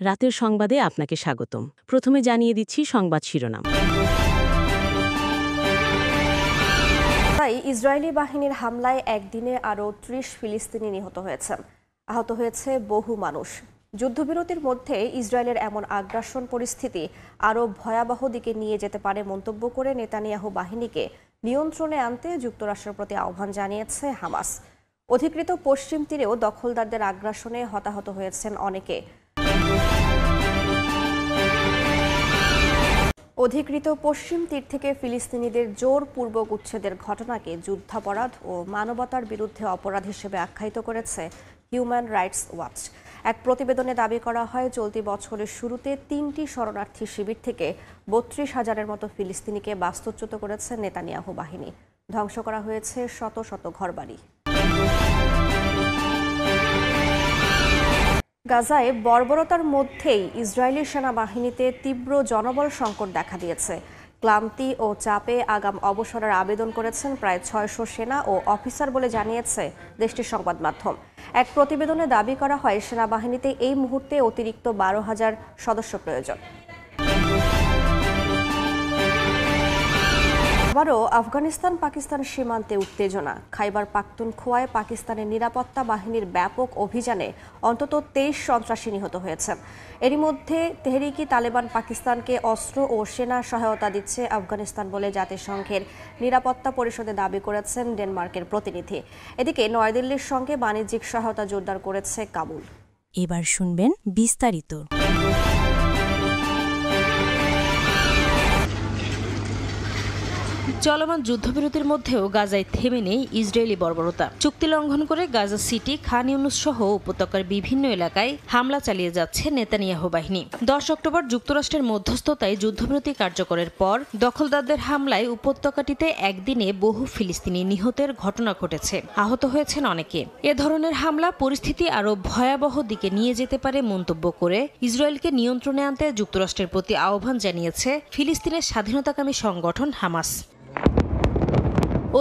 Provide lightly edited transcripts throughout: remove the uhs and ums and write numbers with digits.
রাতের সংবাদে আপনাকে স্বাগতম। প্রথমে জানিয়ে দিচ্ছি সংবাদ শিরোনাম। তাই ইসরায়েলি বাহিনীর হামলায় একদিনে আরও ৩০ ফিলিস্তিনি নিহত হয়েছেন। আহত হয়েছে বহু মানুষ। যুদ্ধবিরতির মধ্যে ইসরায়েলের এমন আগ্রাসন পরিস্থিতি আরও ভয়াবহ দিকে নিয়ে যেতে পারে মন্তব্য করে নেতানিয়াহু বাহিনীকে নিয়ন্ত্রণে আনতে যুক্তরাষ্ট্রের প্রতি আহ্বান জানিয়েছে হামাস। অধিকৃত পশ্চিম তীরেও দখলদারদের আগ্রাসনে হতাহত হয়েছেন অনেকে। অধিকৃত পশ্চিম তীর থেকে ফিলিস্তিনিদের জোরপূর্বক উচ্ছেদের ঘটনাকে যুদ্ধাপরাধ ও মানবতার বিরুদ্ধে অপরাধ হিসেবে আখ্যায়িত করেছে হিউম্যান রাইটস ওয়াচ। এক প্রতিবেদনে দাবি করা হয়, চলতি বছরের শুরুতে ৩টি শরণার্থী শিবির থেকে ৩২,০০০-এর মতো ফিলিস্তিনিকে বাস্তুচ্যুত করেছে নেতানিয়াহু বাহিনী। ধ্বংস করা হয়েছে শত শত ঘরবাড়ি। গাজায় বর্বরতার মধ্যেই ইসরায়েলি সেনাবাহিনীতে তীব্র জনবল সংকট দেখা দিয়েছে। ক্লান্তি ও চাপে আগাম অবসরের আবেদন করেছেন প্রায় ৬০০ সেনা ও অফিসার বলে জানিয়েছে দেশটির সংবাদ মাধ্যম। এক প্রতিবেদনে দাবি করা হয়, সেনাবাহিনীতে এই মুহূর্তে অতিরিক্ত ১২,০০০ সদস্য প্রয়োজন। আবারও আফগানিস্তান পাকিস্তান সীমান্তে উত্তেজনা। খাইবার পাখতুনখোয়ায় পাকিস্তানের নিরাপত্তা বাহিনীর ব্যাপক অভিযানে অন্তত ২৩ সন্ত্রাসী নিহত হয়েছেন। এরই মধ্যে তেহরিকি তালেবান পাকিস্তানকে অস্ত্র ও সেনা সহায়তা দিচ্ছে আফগানিস্তান বলে জাতিসংঘের নিরাপত্তা পরিষদে দাবি করেছেন ডেনমার্কের প্রতিনিধি। এদিকে নয়াদিল্লির সঙ্গে বাণিজ্যিক সহায়তা জোরদার করেছে কাবুল। এবার শুনবেন বিস্তারিত। চলমান যুদ্ধবিরতির মধ্যেও গাজায় থেমে নেই ইসরায়েলি বর্বরতা। চুক্তি লঙ্ঘন করে গাজা সিটি, খান ইউনুস সহ উপত্যকার বিভিন্ন এলাকায় হামলা চালিয়ে যাচ্ছে নেতানিয়াহু বাহিনী। ১০ অক্টোবর যুক্তরাষ্ট্রের মধ্যস্থতায় যুদ্ধবিরতি কার্যকরের পর দখলদারদের হামলায় উপত্যকাটিতে একদিনে বহু ফিলিস্তিনি নিহতের ঘটনা ঘটেছে। আহত হয়েছেন অনেকে। এ ধরনের হামলা পরিস্থিতি আরও ভয়াবহ দিকে নিয়ে যেতে পারে মন্তব্য করে ইসরায়েলকে নিয়ন্ত্রণে আনতে যুক্তরাষ্ট্রের প্রতি আহ্বান জানিয়েছে ফিলিস্তিনের স্বাধীনতাকামী সংগঠন হামাস।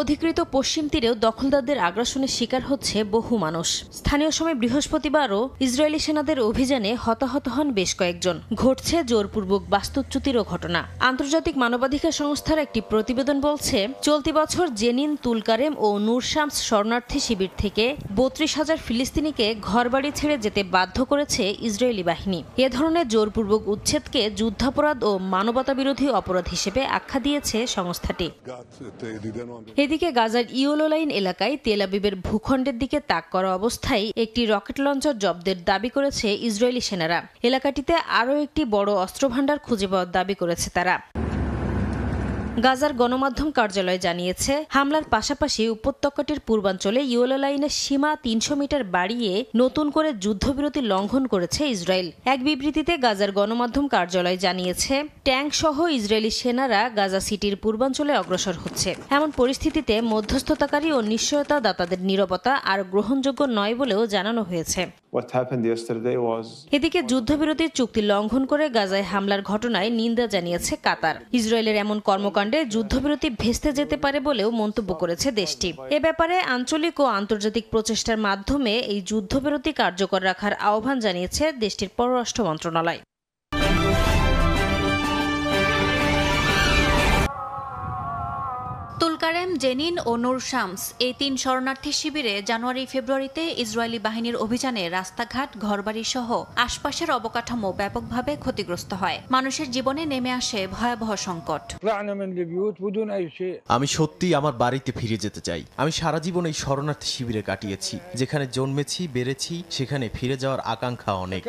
অধিকৃত পশ্চিম তীরেও দখলদারদের আগ্রাসনের শিকার হচ্ছে বহু মানুষ। স্থানীয় সময় বৃহস্পতিবারও ইসরায়েলি সেনাদের অভিযানে হতাহত হন বেশ কয়েকজন। ঘটছে জোরপূর্বক বাস্তুচ্যুতিরও ঘটনা। আন্তর্জাতিক মানবাধিকার সংস্থার একটি প্রতিবেদন বলছে, চলতি বছর জেনিন, তুলকারেম ও নূর শামস শরণার্থী শিবির থেকে ৩২,০০০ ফিলিস্তিনিকে ঘরবাড়ি ছেড়ে যেতে বাধ্য করেছে ইসরায়েলি বাহিনী। এ ধরনের জোরপূর্বক উচ্ছেদকে যুদ্ধাপরাধ ও মানবতাবিরোধী অপরাধ হিসেবে আখ্যা দিয়েছে সংস্থাটি। এদিকে গাজার ইয়েলো-লাইন এলাকায় তেল আবিবের ভূখণ্ডের দিকে তাক করা অবস্থায় একটি রকেট লঞ্চার জব্দের দাবি করেছে ইসরায়েলি সেনারা। এলাকাটিতে আরও একটি বড় অস্ত্রভান্ডার খুঁজে পাওয়ার দাবি করেছে তারা। গাজার গণমাধ্যম কার্যালয় জানিয়েছে, হামলার পাশাপাশি উপত্যকাটির পূর্বাঞ্চলে ইয়েলো-লাইনের সীমা ৩০০ মিটার বাড়িয়ে নতুন করে যুদ্ধবিরতি লঙ্ঘন করেছে ইসরায়েল। এক বিবৃতিতে গাজার গণমাধ্যম কার্যালয় জানিয়েছে, ট্যাঙ্ক সহ ইসরায়েলি সেনারা গাজা সিটির পূর্বাঞ্চলে অগ্রসর হচ্ছে। এমন পরিস্থিতিতে মধ্যস্থতাকারী ও নিশ্চয়তা দাতাদের নীরবতা আর গ্রহণযোগ্য নয় বলেও জানানো হয়েছে। এদিকে যুদ্ধবিরতির চুক্তি লঙ্ঘন করে গাজায় হামলার ঘটনায় নিন্দা জানিয়েছে কাতার। ইসরায়েলের এমন কর্মকাণ্ডে যুদ্ধবিরতি ভেস্তে যেতে পারে বলেও মন্তব্য করেছে দেশটি। এ ব্যাপারে আঞ্চলিক ও আন্তর্জাতিক প্রচেষ্টার মাধ্যমে এই যুদ্ধবিরতি কার্যকর রাখার আহ্বান জানিয়েছে দেশটির পররাষ্ট্র মন্ত্রণালয়। তুলকারেম, জেনিন ও নূর শামস এই ৩ শরণার্থী শিবিরে জানুয়ারি-ফেব্রুয়ারিতে ইসরায়েলি বাহিনীর অভিযানে রাস্তাঘাট, ঘরবাড়ি সহ আশপাশের অবকাঠামো ব্যাপকভাবে ক্ষতিগ্রস্ত হয়। মানুষের জীবনে নেমে আসে ভয়াবহ সংকট। আমি সত্যিই আমার বাড়িতে ফিরে যেতে চাই। আমি সারা জীবন এই শরণার্থী শিবিরে কাটিয়েছি। যেখানে জন্মেছি, বেড়েছি, সেখানে ফিরে যাওয়ার আকাঙ্ক্ষা অনেক।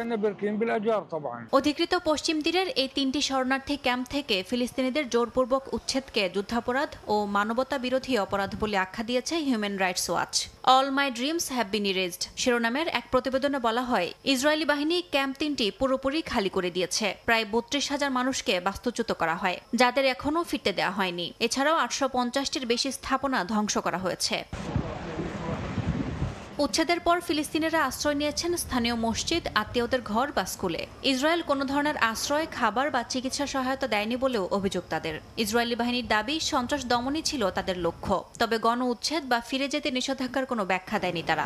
অধিকৃত পশ্চিম তীরের এই ৩টি শরণার্থী ক্যাম্প থেকে ফিলিস্তিনিদের জোরপূর্বক উচ্ছেদকে যুদ্ধাপরাধ ও মানবতা বিরোধী অপরাধ বলে আখ্যা দিয়েছে human rights watch. All my dreams have been erased শিরোনামের এক প্রতিবেদনে বলা হয়, ইসরায়েলি বাহিনী ক্যাম্প ৩টি পুরোপুরি খালি করে দিয়েছে। প্রায় ৩২,০০০ মানুষকে বাস্তুচ্যুত করা হয়, যাদের এখনও ফিরতে দেওয়া হয়নি। এছাড়াও ৮৫০টির বেশি স্থাপনা ধ্বংস করা হয়েছে। উচ্ছেদের পর ফিলিস্তিনিরা আশ্রয় নিয়েছেন স্থানীয় মসজিদ, আত্মীয়দের ঘর বা স্কুলে। ইসরায়েল কোনো ধরনের আশ্রয়, খাবার বা চিকিৎসা সহায়তা দেয়নি বলেও অভিযোগ তাদের। ইসরায়েলি বাহিনীর দাবি, সন্ত্রাস দমনই ছিল তাদের লক্ষ্য। তবে গণ উচ্ছেদ বা ফিরে যেতে নিষেধাজ্ঞার কোনো ব্যাখ্যা দেয়নি তারা।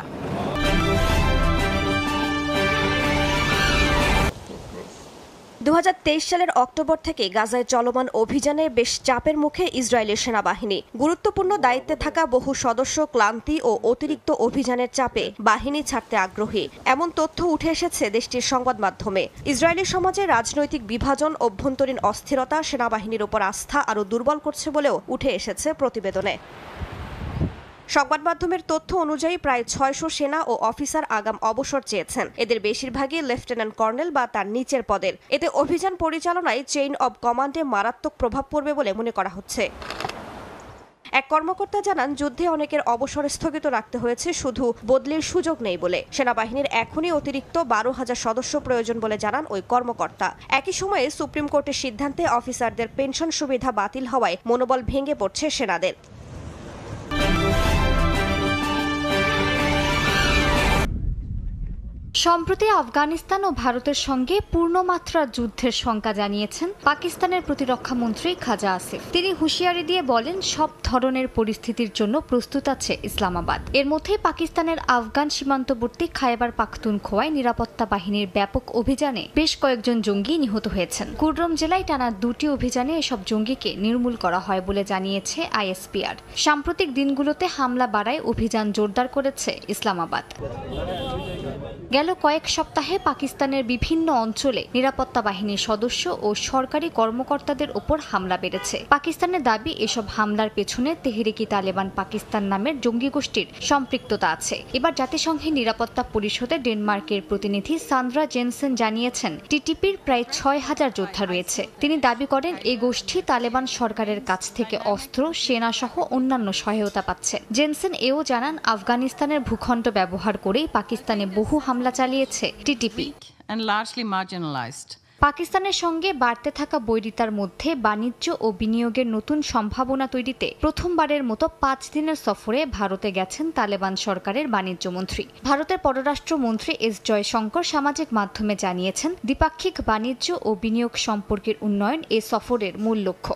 2023 সালের অক্টোবর থেকে গাজায় চলমান অভিযানে বেশ চাপের মুখে ইসরায়েলের সেনাবাহিনী। গুরুত্বপূর্ণ দায়িত্বে থাকা বহু সদস্য ক্লান্তি ও অতিরিক্ত অভিযানের চাপে বাহিনী ছাড়তে আগ্রহী, এমন তথ্য উঠে এসেছে দেশটির সংবাদ মাধ্যমে। ইসরায়েলি সমাজে রাজনৈতিক বিভাজন, অভ্যন্তরীণ অস্থিরতা সেনাবাহিনীর উপর আস্থা আরও দুর্বল করছে বলেও উঠে এসেছে প্রতিবেদনে। সংবাদ মাধ্যমের তথ্য অনুযায়ী প্রায় 600 সেনা ও অফিসার আগাম অবসর চেয়েছেন। এদের বেশিরভাগই লেফটেন্যান্ট কর্নেল বা তার নিচের পদের। এতে অভিযান পরিচালনায় চেইন অব কমান্ডে মারাত্মক প্রভাব পড়বে বলে মনে করা হচ্ছে। এক কর্মকর্তা জানান, যুদ্ধে অনেকের অবসর স্থগিত রাখতে হয়েছে শুধু বদলির সুযোগ নেই বলে। সেনাবাহিনীর এখনই অতিরিক্ত 12,000 সদস্য প্রয়োজন বলে জানান ওই কর্মকর্তা। একই সময়ে সুপ্রিম কোর্টের সিদ্ধান্তে অফিসারদের পেনশন সুবিধা বাতিল হওয়ায় মনোবল ভেঙে পড়ছে সেনাদের। সম্প্রতি আফগানিস্তান ও ভারতের সঙ্গে পূর্ণমাত্রার যুদ্ধের শঙ্কা জানিয়েছেন পাকিস্তানের প্রতিরক্ষা মন্ত্রী খাজা আসিফ। তিনি হুঁশিয়ারি দিয়ে বলেন, সব ধরনের পরিস্থিতির জন্য প্রস্তুত আছে ইসলামাবাদ। এর মধ্যে পাকিস্তানের আফগান সীমান্তবর্তী খায়বার পাখতুনখোয়ায় নিরাপত্তা বাহিনীর ব্যাপক অভিযানে বেশ কয়েকজন জঙ্গি নিহত হয়েছেন। কুলগাম জেলায় টানা 2টি অভিযানে এসব জঙ্গিকে নির্মূল করা হয় বলে জানিয়েছে আইএসপিআর। সাম্প্রতিক দিনগুলোতে হামলা বাড়ায় অভিযান জোরদার করেছে ইসলামাবাদ। গেল কয়েক সপ্তাহে পাকিস্তানের বিভিন্ন অঞ্চলে নিরাপত্তা বাহিনীর সদস্য ও সরকারি কর্মকর্তাদের উপর হামলা বেড়েছে। পাকিস্তানের দাবি, এসব হামলার পেছনে তেহরিকি তালেবান পাকিস্তান নামের জঙ্গি গোষ্ঠীর সম্পৃক্ততা আছে। এবার জাতিসংঘের নিরাপত্তা পরিষদে ডেনমার্কের প্রতিনিধি সান্দ্রা জেনসেন জানিয়েছেন, টিটিপির প্রায় 6,000 যোদ্ধা রয়েছে। তিনি দাবি করেন, এই গোষ্ঠী তালেবান সরকারের কাছ থেকে অস্ত্র, সেনা সহ অন্যান্য সহায়তা পাচ্ছে। জেনসেন এও জানান, আফগানিস্তানের ভূখণ্ড ব্যবহার করেই পাকিস্তানে বহু হামলা চালিয়েছে টিটিপি। পাকিস্তানের সঙ্গে বাড়তে থাকা বৈরিতার মধ্যে বাণিজ্য ও বিনিয়োগের নতুন সম্ভাবনা তৈরিতে প্রথমবারের মতো 5 দিনের সফরে ভারতে গেছেন তালেবান সরকারের বাণিজ্য মন্ত্রী। ভারতের পররাষ্ট্রমন্ত্রী এস জয়শঙ্কর সামাজিক মাধ্যমে জানিয়েছেন, দ্বিপাক্ষিক বাণিজ্য ও বিনিয়োগ সম্পর্কের উন্নয়ন এ সফরের মূল লক্ষ্য।